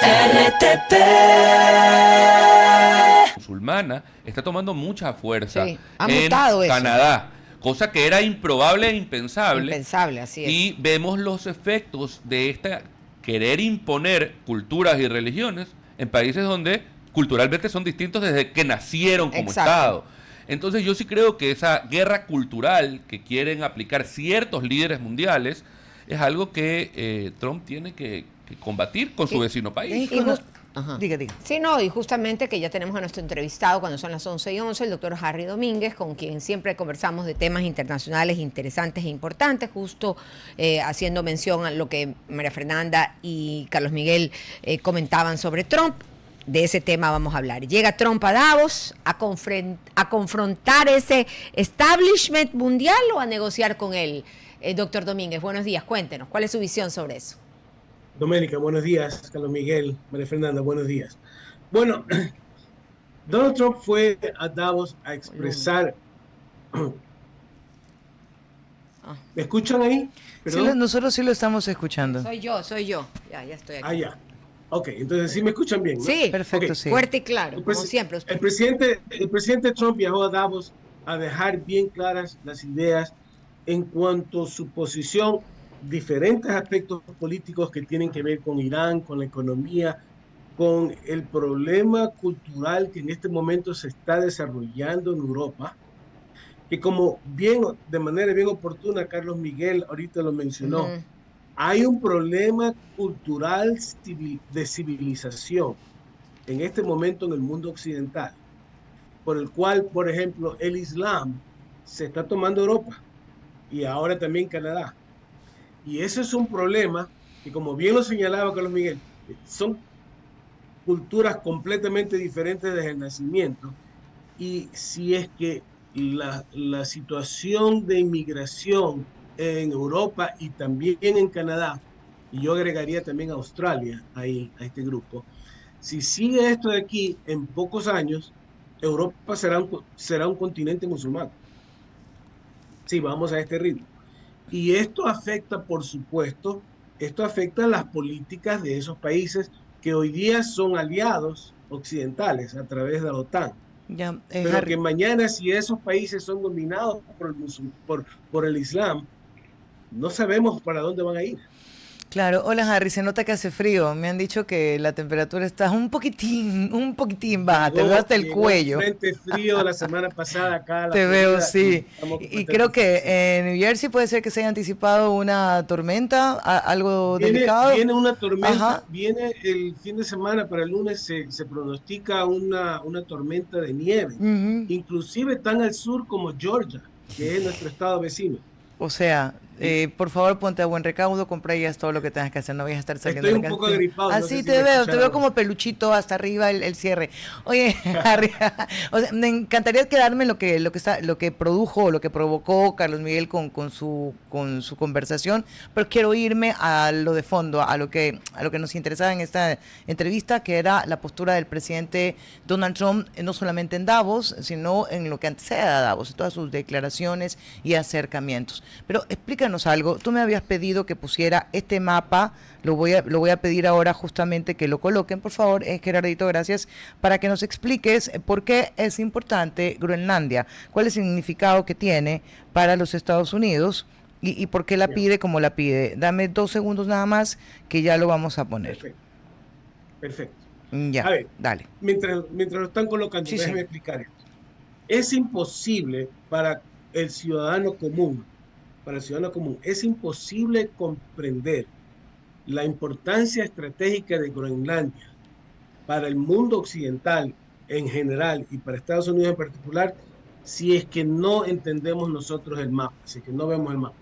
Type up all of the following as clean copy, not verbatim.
RTP. Musulmana está tomando mucha fuerza Sí, ha en mutado eso. Canadá, cosa que era improbable e impensable. Impensable, así es. Y vemos los efectos de esta querer imponer culturas y religiones en países donde culturalmente son distintos desde que nacieron como Exacto. Estado. Entonces yo sí creo que esa guerra cultural que quieren aplicar ciertos líderes mundiales es algo que Trump tiene que combatir con su vecino país. Ajá. Diga. Sí, no, y justamente que ya tenemos a nuestro entrevistado cuando son las 11:11, el doctor Harry Domínguez, con quien siempre conversamos de temas internacionales interesantes e importantes, justo haciendo mención a lo que María Fernanda y Carlos Miguel comentaban sobre Trump. De ese tema vamos a hablar. Llega Trump a Davos a confrontar ese establishment mundial o a negociar con él. Doctor Domínguez, buenos días, cuéntenos, ¿cuál es su visión sobre eso? Doménica, buenos días. Carlos Miguel, María Fernanda, buenos días. Bueno, Donald Trump fue a Davos a expresar. ¿Me escuchan ahí? Sí, nosotros sí lo estamos escuchando. Soy yo. Ya estoy aquí. Ya. Ok, entonces sí me escuchan bien, ¿no? Sí, Perfecto, Okay. sí. Fuerte y claro, como siempre. El presidente Trump viajó a Davos a dejar bien claras las ideas en cuanto a su posición, diferentes aspectos políticos que tienen que ver con Irán, con la economía, con el problema cultural que en este momento se está desarrollando en Europa, que como bien, de manera bien oportuna, Carlos Miguel ahorita lo mencionó, hay un problema cultural de civilización en este momento en el mundo occidental, por el cual, por ejemplo, el Islam se está tomando Europa y ahora también Canadá. Y eso es un problema que, como bien lo señalaba Carlos Miguel, son culturas completamente diferentes desde el nacimiento. Y si es que la situación de inmigración en Europa y también en Canadá, y yo agregaría también a Australia ahí, a este grupo, si sigue esto de aquí, en pocos años, Europa será un continente musulmán. Si vamos a este ritmo. Y esto afecta, por supuesto, esto afecta las políticas de esos países que hoy día son aliados occidentales a través de la OTAN. Ya, Pero Harry. que mañana, si esos países son dominados por el Islam, no sabemos para dónde van a ir. Claro, hola Harry, se nota que hace frío. Me han dicho que la temperatura está un poquitín baja, te veo hasta el cuello. Un frente frío la semana pasada acá. Te veo, sí. Y creo que en New Jersey puede ser que se haya anticipado una tormenta, algo delicado. Viene una tormenta, Ajá. viene el fin de semana, para el lunes se pronostica una tormenta de nieve, inclusive tan al sur como Georgia, que es nuestro estado vecino. O sea, por favor ponte a buen recaudo, compra ya todo lo que tengas que hacer, no vayas a estar saliendo Estoy de la un casa. poco agripado. Así no sé si te veo como peluchito hasta arriba el cierre. Oye, Harry, o sea, me encantaría quedarme en lo que produjo o lo que provocó Carlos Miguel con su conversación, pero quiero irme a lo de fondo, a lo que nos interesaba en esta entrevista, que era la postura del presidente Donald Trump, no solamente en Davos, sino en lo que antecede a Davos, todas sus declaraciones y acercamientos. Pero explícanos algo, tú me habías pedido que pusiera este mapa, lo voy a pedir ahora justamente que lo coloquen, por favor, Gerardito, gracias, para que nos expliques por qué es importante Groenlandia, cuál es el significado que tiene para los Estados Unidos y por qué la pide como la pide. Dame 2 segundos nada más que ya lo vamos a poner. Perfecto. Ya, a ver, dale. Mientras lo están colocando, déjame explicar esto. Es imposible para el ciudadano común, es imposible comprender la importancia estratégica de Groenlandia para el mundo occidental en general y para Estados Unidos en particular, si es que no entendemos nosotros el mapa, si es que no vemos el mapa.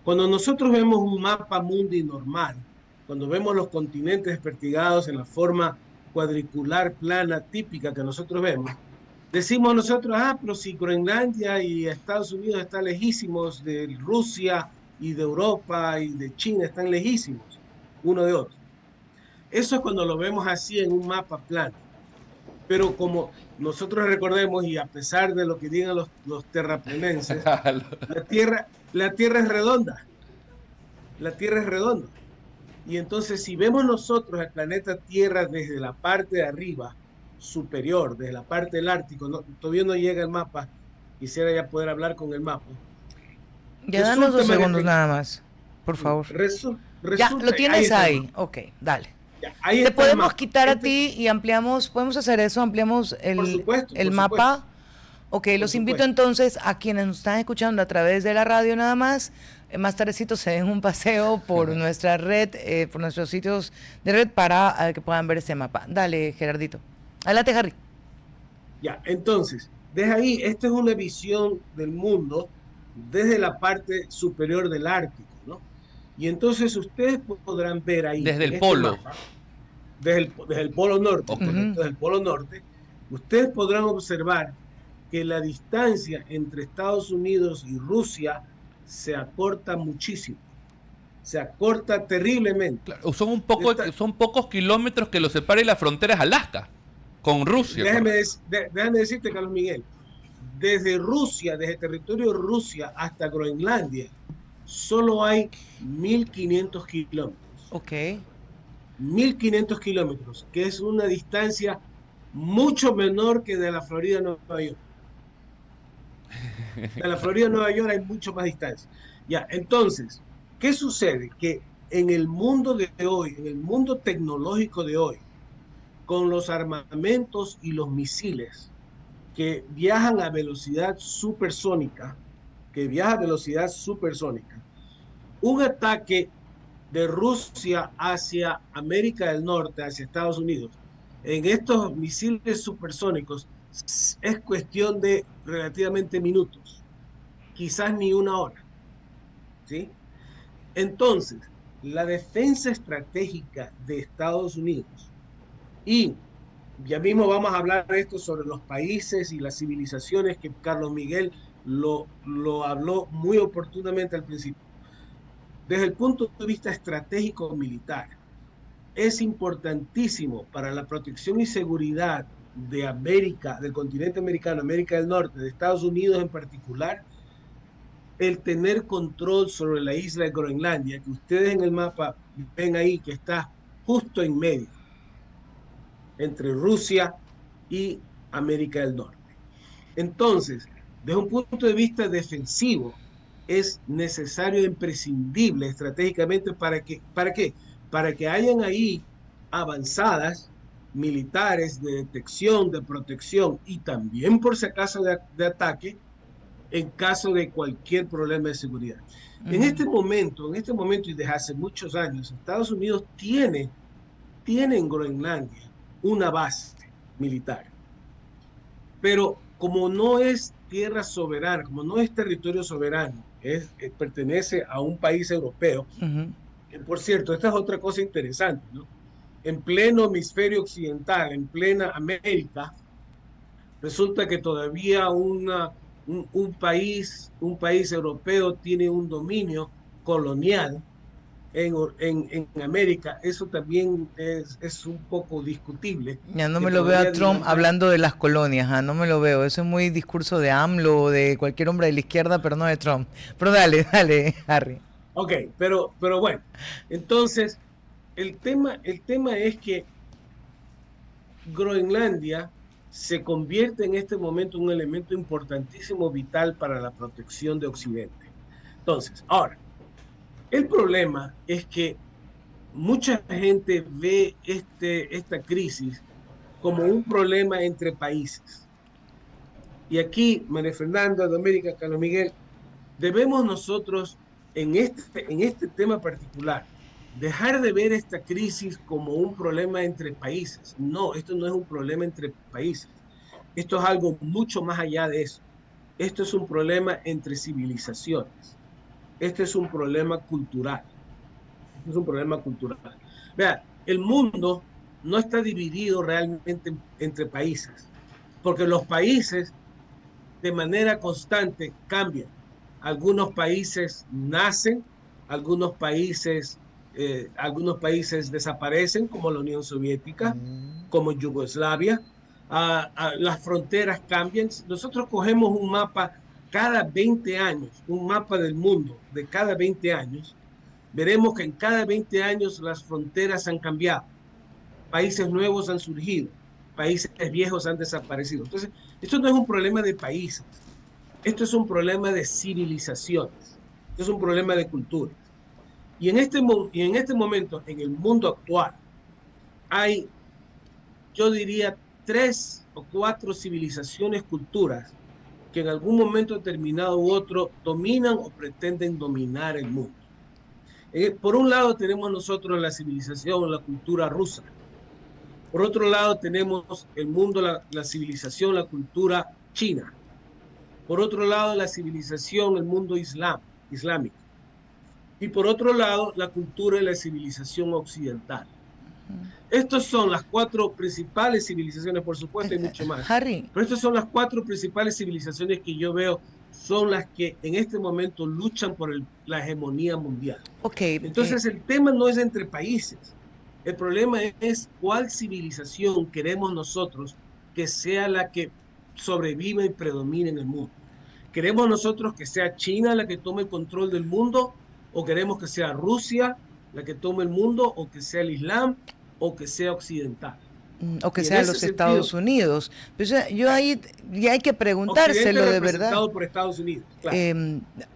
Cuando nosotros vemos un mapa mundi normal, cuando vemos los continentes despertigados en la forma cuadricular plana típica que nosotros vemos, decimos nosotros, pero si Groenlandia y Estados Unidos están lejísimos de Rusia y de Europa y de China, están lejísimos uno de otro. Eso es cuando lo vemos así en un mapa plano. Pero como nosotros recordemos, y a pesar de lo que digan los terraplenenses, la tierra es redonda. La Tierra es redonda. Y entonces, si vemos nosotros el planeta Tierra desde la parte de arriba, superior, desde la parte del Ártico, todavía no llega el mapa, quisiera ya poder hablar con el mapa. Ya danos 2 María segundos nada más, por favor. Ya, lo tienes ahí. Ok, dale. Ya, ahí Te está el podemos mapa. quitar a ti y ampliamos, podemos hacer eso, ampliamos el mapa. Ok, los invito entonces a quienes nos están escuchando a través de la radio nada más. Más tardecito se den un paseo por nuestra red, por nuestros sitios de red para que puedan ver ese mapa. Dale, Gerardito. Adelante, Harry. Ya, entonces, desde ahí, esta es una visión del mundo desde la parte superior del Ártico, ¿no? Y entonces ustedes podrán ver ahí, desde en el este polo. mapa, desde el polo norte, Okay. desde el polo norte, ustedes podrán observar que la distancia entre Estados Unidos y Rusia se acorta muchísimo, se acorta terriblemente. Claro, son pocos kilómetros que los separa y la frontera es Alaska, con Rusia. Déjame decirte, Carlos Miguel, desde Rusia, desde el territorio de Rusia hasta Groenlandia, solo hay 1.500 kilómetros. Ok. 1.500 kilómetros, que es una distancia mucho menor que de la Florida a Nueva York. De la Florida a Nueva York hay mucho más distancia. Ya, entonces, ¿qué sucede? Que en el mundo de hoy, en el mundo tecnológico de hoy, con los armamentos y los misiles que viajan a velocidad supersónica, un ataque de Rusia hacia América del Norte, hacia Estados Unidos, en estos misiles supersónicos, es cuestión de relativamente minutos, quizás ni una hora, ¿sí? Entonces, la defensa estratégica de Estados Unidos, y ya mismo vamos a hablar de esto sobre los países y las civilizaciones que Carlos Miguel lo habló muy oportunamente al principio. Desde el punto de vista estratégico militar, es importantísimo para la protección y seguridad de América, del continente americano, América del Norte, de Estados Unidos en particular, el tener control sobre la isla de Groenlandia, que ustedes en el mapa ven ahí que está justo en medio, entre Rusia y América del Norte. Entonces, desde un punto de vista defensivo, es necesario e imprescindible estratégicamente ¿para qué? Para que hayan ahí avanzadas militares de detección, de protección y también por si acaso de ataque en caso de cualquier problema de seguridad. En este momento y desde hace muchos años, Estados Unidos tiene en Groenlandia una base militar. Pero como no es tierra soberana, como no es territorio soberano, pertenece a un país europeo. Por cierto, esta es otra cosa interesante, ¿no? En pleno hemisferio occidental, en plena América, resulta que todavía un país europeo tiene un dominio colonial en América. Eso también es un poco discutible. Ya no me lo veo a Trump hablando de las colonias, no me lo veo. Eso es muy discurso de AMLO o de cualquier hombre de la izquierda, pero no de Trump. Pero dale, Harry. Ok, pero bueno, entonces el tema es que Groenlandia se convierte en este momento en un elemento importantísimo, vital para la protección de Occidente. Entonces, ahora, el problema es que mucha gente ve esta crisis como un problema entre países. Y aquí, María Fernanda, Domérica, Carlos Miguel, debemos nosotros, en este tema particular, dejar de ver esta crisis como un problema entre países. No, esto no es un problema entre países. Esto es algo mucho más allá de eso. Esto es un problema entre civilizaciones. Este es un problema cultural. Es un problema cultural. Vea, el mundo no está dividido realmente entre países, porque los países de manera constante cambian. Algunos países nacen, algunos países desaparecen, como la Unión Soviética, como Yugoslavia. Las fronteras cambian. Nosotros cogemos un mapa cada 20 años, un mapa del mundo de cada 20 años, veremos que en cada 20 años las fronteras han cambiado, países nuevos han surgido, países viejos han desaparecido. Entonces, esto no es un problema de países, esto es un problema de civilizaciones, esto es un problema de culturas. Y en este momento, en el mundo actual, hay, yo diría, 3 o 4 civilizaciones, culturas, que en algún momento determinado u otro dominan o pretenden dominar el mundo. Por un lado tenemos nosotros la civilización, la cultura rusa. Por otro lado tenemos el mundo, la civilización, la cultura china. Por otro lado la civilización, el mundo islámico. Y por otro lado la cultura y la civilización occidental. Estas son las 4 principales civilizaciones, por supuesto hay mucho más. Harry. Pero estas son las 4 principales civilizaciones que yo veo son las que en este momento luchan por la hegemonía mundial. Entonces el tema no es entre países. El problema es cuál civilización queremos nosotros que sea la que sobreviva y predomine en el mundo. ¿Queremos nosotros que sea China la que tome el control del mundo? ¿O queremos que sea Rusia la que tome el mundo? ¿O que sea el Islam? ¿O que sea occidental? O que sea los Estados Unidos. Pues yo ahí ya hay que preguntárselo de verdad. Representado por Estados Unidos, claro.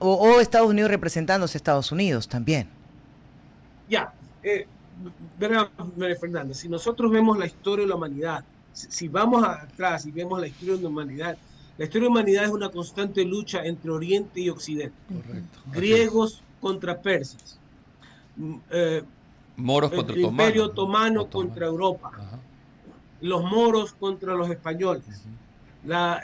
O Estados Unidos representándose a Estados Unidos también. Ya, verá, María Fernanda, si nosotros vemos la historia de la humanidad, si vamos atrás y vemos la historia de la humanidad es una constante lucha entre Oriente y Occidente. Correcto. Griegos contra persas. Moros contra el Imperio Otomano contra Europa. Ajá. Los moros contra los españoles.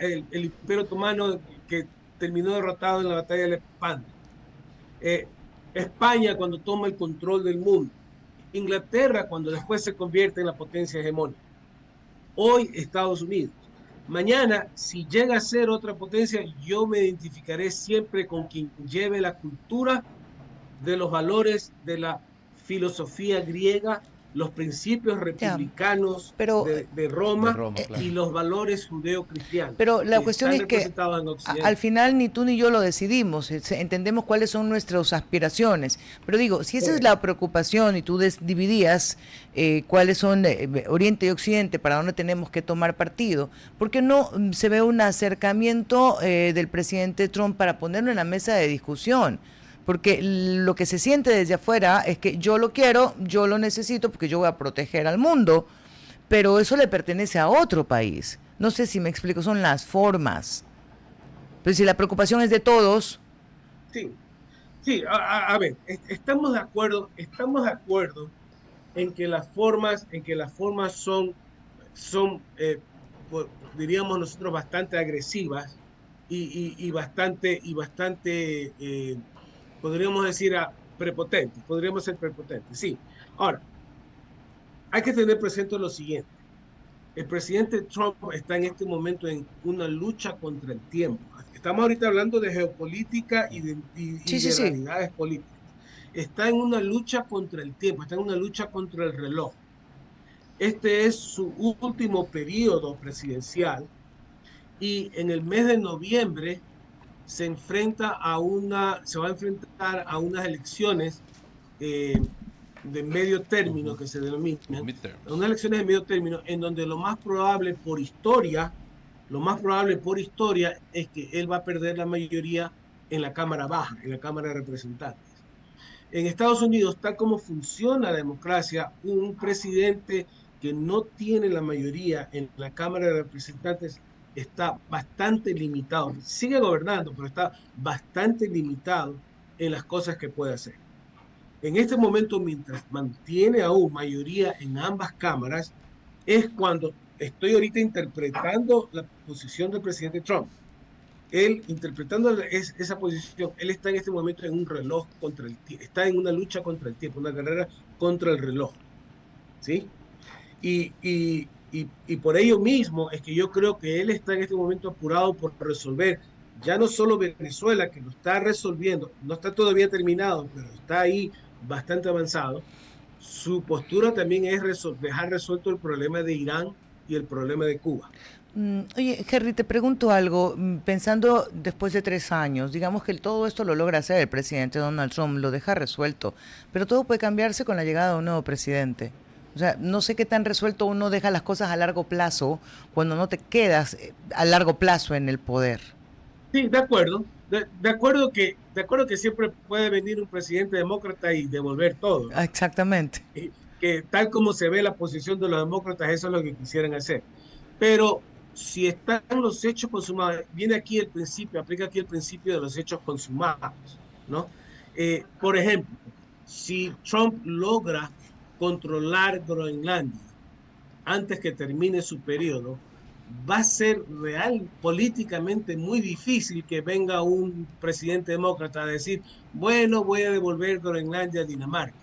El Imperio Otomano que terminó derrotado en la batalla de Lepanto. España cuando toma el control del mundo. Inglaterra cuando después se convierte en la potencia hegemónica. Hoy Estados Unidos. Mañana, si llega a ser otra potencia, yo me identificaré siempre con quien lleve la cultura de los valores de la filosofía griega, los principios republicanos de Roma, claro, y los valores judeo-cristianos. Pero la cuestión es que al final ni tú ni yo lo decidimos, entendemos cuáles son nuestras aspiraciones, pero digo, si esa es la preocupación y tú dividías cuáles son Oriente y Occidente, para dónde tenemos que tomar partido, ¿por qué no se ve un acercamiento del presidente Trump para ponerlo en la mesa de discusión? Porque lo que se siente desde afuera es que yo lo quiero, yo lo necesito porque yo voy a proteger al mundo, pero eso le pertenece a otro país. No sé si me explico, son las formas. Pero si la preocupación es de todos. Sí, a ver, estamos de acuerdo en que las formas son diríamos nosotros, bastante agresivas y bastante podríamos decir prepotentes, podríamos ser prepotentes, sí. Ahora, hay que tener presente lo siguiente. El presidente Trump está en este momento en una lucha contra el tiempo. Estamos ahorita hablando de geopolítica y de realidades políticas. Está en una lucha contra el tiempo, está en una lucha contra el reloj. Este es su último periodo presidencial y en el mes de noviembre se va a enfrentar a unas elecciones de medio término, que se denominan, unas elecciones de medio término, en donde lo más probable por historia es que él va a perder la mayoría en la Cámara Baja, en la Cámara de Representantes. En Estados Unidos, tal como funciona la democracia, un presidente que no tiene la mayoría en la Cámara de Representantes está bastante limitado. Sigue gobernando, pero está bastante limitado en las cosas que puede hacer. En este momento, mientras mantiene aún mayoría en ambas cámaras, es cuando estoy ahorita interpretando la posición del presidente Trump. Él, interpretando esa posición, él está en este momento en un reloj contra el tiempo, está en una lucha contra el tiempo, una carrera contra el reloj. ¿Sí? Y por ello mismo es que yo creo que él está en este momento apurado por resolver ya no solo Venezuela, que lo está resolviendo, no está todavía terminado, pero está ahí bastante avanzado. Su postura también es dejar resuelto el problema de Irán y el problema de Cuba. Oye, Henry, te pregunto algo. Pensando después de 3 años, digamos que todo esto lo logra hacer el presidente Donald Trump, lo deja resuelto, pero todo puede cambiarse con la llegada de un nuevo presidente. O sea, no sé qué tan resuelto uno deja las cosas a largo plazo cuando no te quedas a largo plazo en el poder. Sí, de acuerdo. De acuerdo que siempre puede venir un presidente demócrata y devolver todo, ¿no? Exactamente. Que tal como se ve la posición de los demócratas, eso es lo que quisieran hacer. Pero si están los hechos consumados, viene aquí el principio, aplica aquí el principio de los hechos consumados, ¿no? Por ejemplo, si Trump logra controlar Groenlandia antes que termine su periodo, va a ser real políticamente muy difícil que venga un presidente demócrata a decir, bueno, voy a devolver Groenlandia a Dinamarca.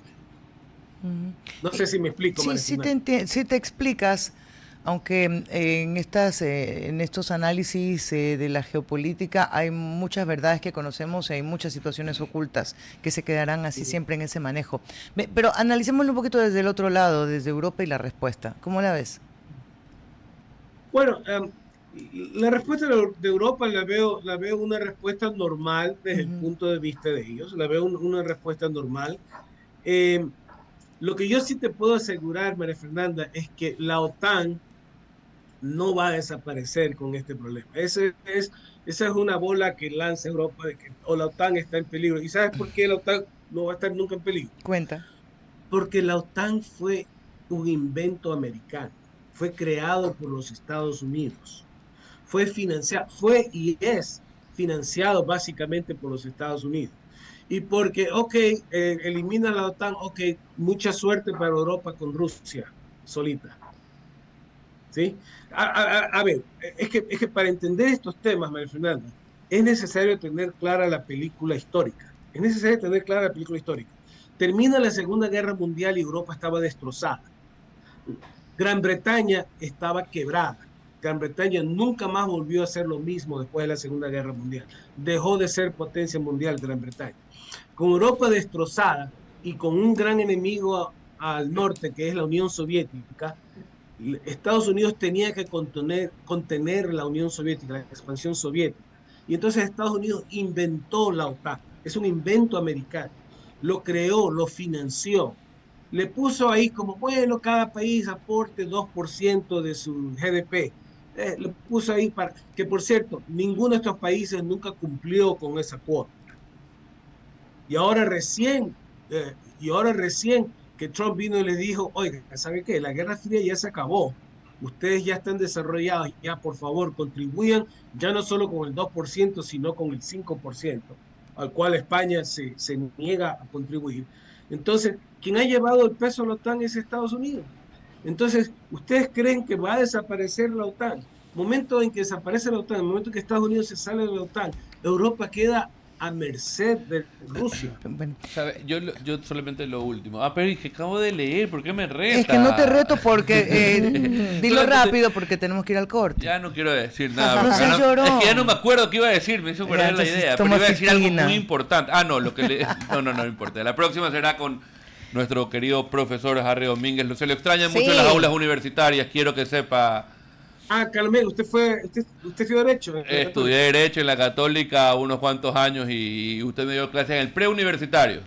No sé si me explico, Sí, María Fernanda. sí te explicas, aunque en estos análisis de la geopolítica hay muchas verdades que conocemos y hay muchas situaciones ocultas que se quedarán así siempre en ese manejo. Pero analicémoslo un poquito desde el otro lado, desde Europa y la respuesta. ¿Cómo la ves? Bueno, la respuesta de Europa la veo una respuesta normal desde el Ujú. punto de vista de ellos, la veo una respuesta normal. Eh, lo que yo sí te puedo asegurar, María Fernanda, es que la OTAN no va a desaparecer con este problema. Esa es una bola que lanza Europa de que o la OTAN está en peligro. ¿Y sabes por qué la OTAN no va a estar nunca en peligro? Cuenta. Porque la OTAN fue un invento americano, fue creado por los Estados Unidos, fue y es financiado básicamente por los Estados Unidos. Y porque, ok, elimina la OTAN, ok, mucha suerte para Europa con Rusia solita. ¿Sí? A ver, es que para entender estos temas, María Fernanda, es necesario tener clara la película histórica. Es necesario tener clara la película histórica. Termina la Segunda Guerra Mundial y Europa estaba destrozada. Gran Bretaña estaba quebrada. Gran Bretaña nunca más volvió a ser lo mismo después de la Segunda Guerra Mundial. Dejó de ser potencia mundial Gran Bretaña. Con Europa destrozada y con un gran enemigo al norte, que es la Unión Soviética, Estados Unidos tenía que contener la Unión Soviética, la expansión soviética. Y entonces Estados Unidos inventó la OTAN. Es un invento americano. Lo creó, lo financió. Le puso ahí como, bueno, cada país aporte 2% de su GDP. Lo puso ahí para que, por cierto, ninguno de estos países nunca cumplió con esa cuota. Y ahora recién que Trump vino y le dijo, oiga, ¿sabe qué? La Guerra Fría ya se acabó. Ustedes ya están desarrollados, ya por favor contribuyan, ya no solo con el 2%, sino con el 5%, al cual España se niega a contribuir. Entonces, quien ha llevado el peso a la OTAN es Estados Unidos. Entonces, ¿ustedes creen que va a desaparecer la OTAN? Momento en que desaparece la OTAN, el momento en que Estados Unidos se sale de la OTAN, Europa queda a merced de Rusia. Bueno, ¿Sabe? Yo solamente lo último. Ah, pero es que acabo de leer, ¿por qué me reta? es que no te reto porque dilo Solamente- rápido porque tenemos que ir al corte. Ya no quiero decir nada. No porque seas llorón. es que ya no me acuerdo qué iba a decir, me hizo perder la entonces idea. Pero toma iba a decir algo fictina. muy importante. Ah, no, no importa. La próxima será con nuestro querido profesor Harry Domínguez. Se lo extrañan Sí. mucho en las aulas universitarias, quiero que sepa. Carmen, usted estudió Derecho. Estudié Derecho en la Católica unos cuantos años y usted me dio clases en el preuniversitario.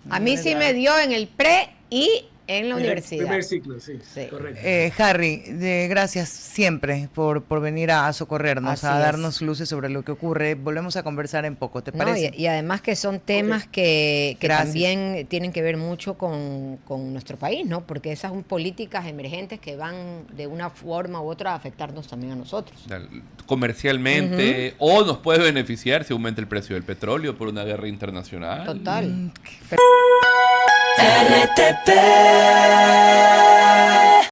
A mí sí me dio en el pre y en la universidad. Primer ciclo, sí, Sí. correcto. Harry, gracias siempre por venir a socorrernos, Así a es. darnos luces sobre lo que ocurre. Volvemos a conversar en poco, ¿te No, parece? y además que son temas que Gracias. también tienen que ver mucho con nuestro país, ¿no? Porque esas son políticas emergentes que van de una forma u otra a afectarnos también a nosotros. O sea, comercialmente, o nos puede beneficiar si aumenta el precio del petróleo por una guerra internacional. Total. RTP